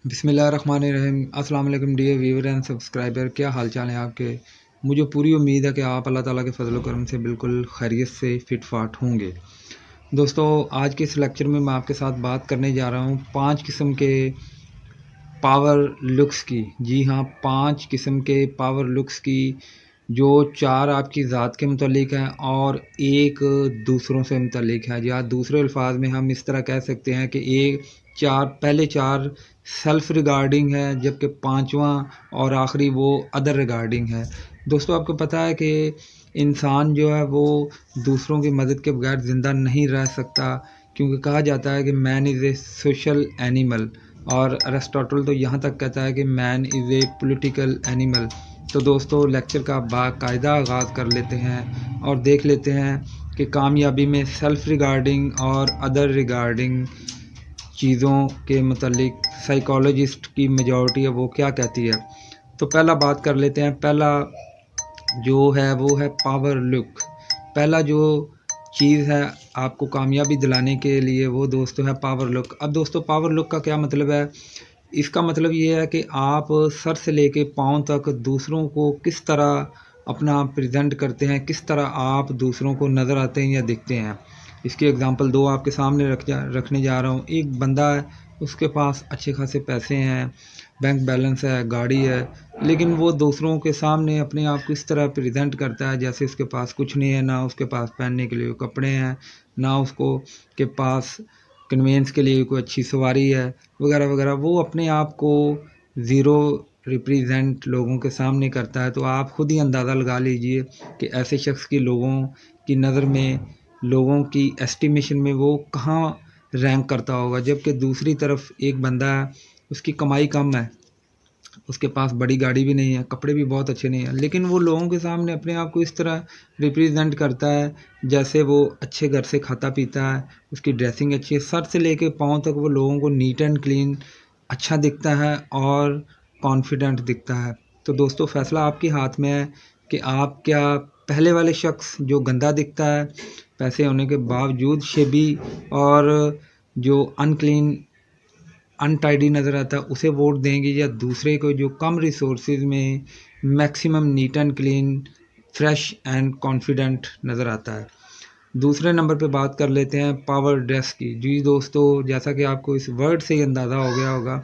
بسم اللہ الرحمن الرحیم۔ السلام علیکم ڈیئر ویور اینڈ سبسکرائبر، کیا حال چال ہیں آپ کے؟ مجھے پوری امید ہے کہ آپ اللہ تعالیٰ کے فضل و کرم سے بالکل خیریت سے فٹ فاٹ ہوں گے۔ دوستو، آج کے اس لیکچر میں آپ کے ساتھ بات کرنے جا رہا ہوں 5 قسم کے پاور لکس کی۔ جی ہاں، 5 قسم کے پاور لکس کی، جو 4 آپ کی ذات کے متعلق ہیں اور ایک دوسروں سے متعلق ہے، یا دوسرے الفاظ میں ہم اس طرح کہہ سکتے ہیں کہ پہلے 4 سیلف ریگارڈنگ ہے، جبکہ 5واں اور آخری وہ ادر ریگارڈنگ ہے۔ دوستو، آپ کو پتہ ہے کہ انسان جو ہے وہ دوسروں کی مدد کے بغیر زندہ نہیں رہ سکتا، کیونکہ کہا جاتا ہے کہ مین از اے سوشل اینیمل، اور ارسطاٹل تو یہاں تک کہتا ہے کہ مین از اے پولیٹیکل اینیمل۔ تو دوستو، لیکچر کا باقاعدہ آغاز کر لیتے ہیں اور دیکھ لیتے ہیں کہ کامیابی میں سیلف ریگارڈنگ اور ادر ریگارڈنگ چیزوں کے متعلق سائیکالوجسٹ کی میجورٹی ہے وہ کیا کہتی ہے۔ تو پہلا بات کر لیتے ہیں۔ پہلا جو ہے وہ ہے پاور لک۔ پہلا جو چیز ہے آپ کو کامیابی دلانے کے لیے، وہ دوستو ہے پاور لک۔ اب دوستو، پاور لک کا کیا مطلب ہے؟ اس کا مطلب یہ ہے کہ آپ سر سے لے کے پاؤں تک دوسروں کو کس طرح اپنا پریزنٹ کرتے ہیں، کس طرح آپ دوسروں کو نظر آتے ہیں یا دکھتے ہیں۔ اس کی اگزامپل 2 آپ کے سامنے رکھنے جا رہا ہوں۔ ایک بندہ ہے، اس کے پاس اچھے خاصے پیسے ہیں، بینک بیلنس ہے، گاڑی ہے، لیکن وہ دوسروں کے سامنے اپنے آپ کو اس طرح پریزنٹ کرتا ہے جیسے اس کے پاس کچھ نہیں ہے، نہ اس کے پاس پہننے کے لیے کپڑے ہیں، نہ اس کے پاس کنوینس کے لیے کوئی اچھی سواری ہے، وغیرہ وغیرہ۔ وہ اپنے آپ کو زیرو ریپریزنٹ لوگوں کے سامنے کرتا ہے۔ تو آپ خود ہی اندازہ لگا لیجئے کہ ایسے شخص کی لوگوں کی نظر میں، لوگوں کی ایسٹیمیشن میں وہ کہاں رینک کرتا ہوگا۔ جبکہ دوسری طرف ایک بندہ ہے، اس کی کمائی کم ہے، اس کے پاس بڑی گاڑی بھی نہیں ہے، کپڑے بھی بہت اچھے نہیں ہیں، لیکن وہ لوگوں کے سامنے اپنے آپ کو اس طرح ریپریزنٹ کرتا ہے جیسے وہ اچھے گھر سے کھاتا پیتا ہے، اس کی ڈریسنگ اچھی ہے، سر سے لے کے پاؤں تک وہ لوگوں کو نیٹ اینڈ کلین اچھا دکھتا ہے اور کانفیڈنٹ دکھتا ہے۔ تو دوستو، فیصلہ آپ کے ہاتھ میں ہے کہ آپ کیا پہلے والے شخص جو گندا دکھتا ہے، پیسے ہونے کے باوجود شیبی اور جو ان ٹائڈی نظر آتا ہے، اسے ووٹ دیں گے، یا دوسرے کو جو کم ریسورسز میں maximum neat and clean, fresh and confident نظر آتا ہے۔ دوسرے نمبر پہ بات کر لیتے ہیں پاور ڈریس کی۔ جی دوستو، جیسا کہ آپ کو اس ورڈ سے ہی اندازہ ہو گیا ہوگا،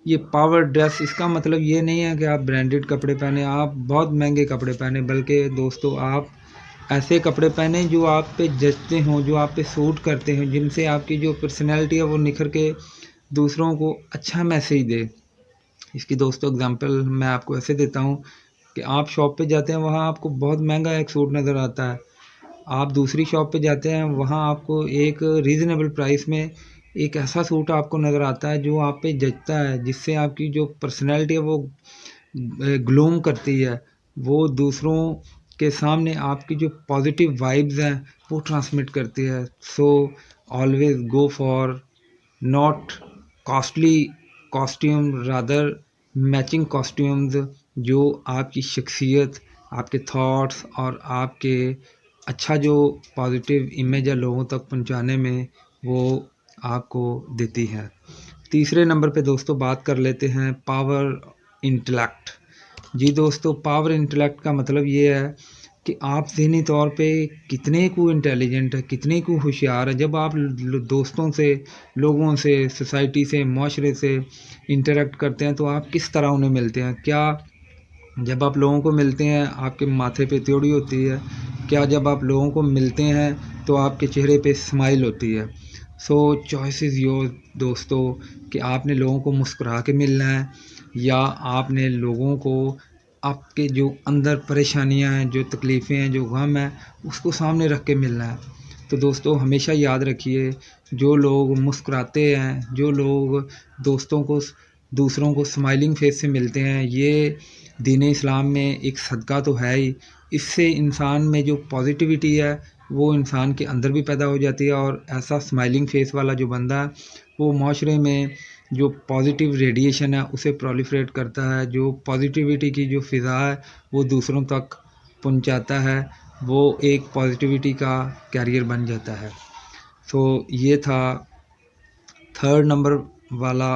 یہ پاور ڈریس، اس کا مطلب یہ نہیں ہے کہ آپ برانڈڈ کپڑے پہنیں، آپ بہت مہنگے کپڑے پہنیں، بلکہ دوستو آپ ایسے کپڑے پہنیں جو آپ پہ جچتے ہوں، جو آپ پہ سوٹ کرتے ہیں، جن سے آپ کی جو پرسنالٹی ہے وہ نکھر کے دوسروں کو اچھا میسیج دے۔ اس کی دوستو اگزامپل میں آپ کو ایسے دیتا ہوں کہ آپ شاپ پہ جاتے ہیں، وہاں آپ کو بہت مہنگا ایک سوٹ نظر آتا ہے، آپ دوسری شاپ پہ جاتے ہیں، وہاں آپ کو ایک ریزنیبل پرائس میں ایک ایسا سوٹ آپ کو نظر آتا ہے جو آپ پہ جچتا ہے، جس سے آپ کی جو پرسنالٹی ہے وہ گلوم کرتی ہے، وہ دوسروں کے سامنے آپ کی جو پازیٹیو وائبز ہیں وہ ٹرانسمٹ کرتی ہے۔ So always go for not costly costume, rather matching costumes, جو آپ کی شخصیت، آپ کے تھاٹس اور آپ کے اچھا جو پازیٹیو امیج ہے لوگوں تک پہنچانے میں وہ آپ کو دیتی ہے۔ تیسرے نمبر پہ دوستو بات کر لیتے ہیں پاور انٹلیکٹ۔ جی دوستو، پاور انٹلیکٹ کا مطلب یہ ہے کہ آپ ذہنی طور پہ کتنے کو انٹیلیجنٹ ہے، کتنے کو ہوشیار ہے۔ جب آپ دوستوں سے، لوگوں سے، سوسائٹی سے، معاشرے سے انٹریکٹ کرتے ہیں تو آپ کس طرح انہیں ملتے ہیں؟ کیا جب آپ لوگوں کو ملتے ہیں آپ کے ماتھے پہ تیوڑی ہوتی ہے؟ کیا جب آپ لوگوں کو ملتے ہیں تو آپ کے چہرے پہ اسمائل ہوتی ہے؟ سو چوائس از یور دوستو، کہ آپ نے لوگوں کو مسکرا کے ملنا ہے، یا آپ نے لوگوں کو آپ کے جو اندر پریشانیاں ہیں، جو تکلیفیں ہیں، جو غم ہیں، اس کو سامنے رکھ کے ملنا ہے۔ تو دوستو ہمیشہ یاد رکھیے، جو لوگ مسکراتے ہیں، جو لوگ دوسروں کو اسمائلنگ فیس سے ملتے ہیں، یہ دین اسلام میں ایک صدقہ تو ہے ہی، اس سے انسان میں جو پازیٹیوٹی ہے وہ انسان کے اندر بھی پیدا ہو جاتی ہے، اور ایسا اسمائلنگ فیس والا جو بندہ ہے وہ معاشرے میں جو پازیٹیو ریڈیشن ہے اسے پرولیفریٹ کرتا ہے، جو پازیٹیوٹی کی جو فضا ہے وہ دوسروں تک پہنچاتا ہے، وہ ایک پازیٹیوٹی کا کیریئر بن جاتا ہے۔ سو یہ تھا 3rd نمبر والا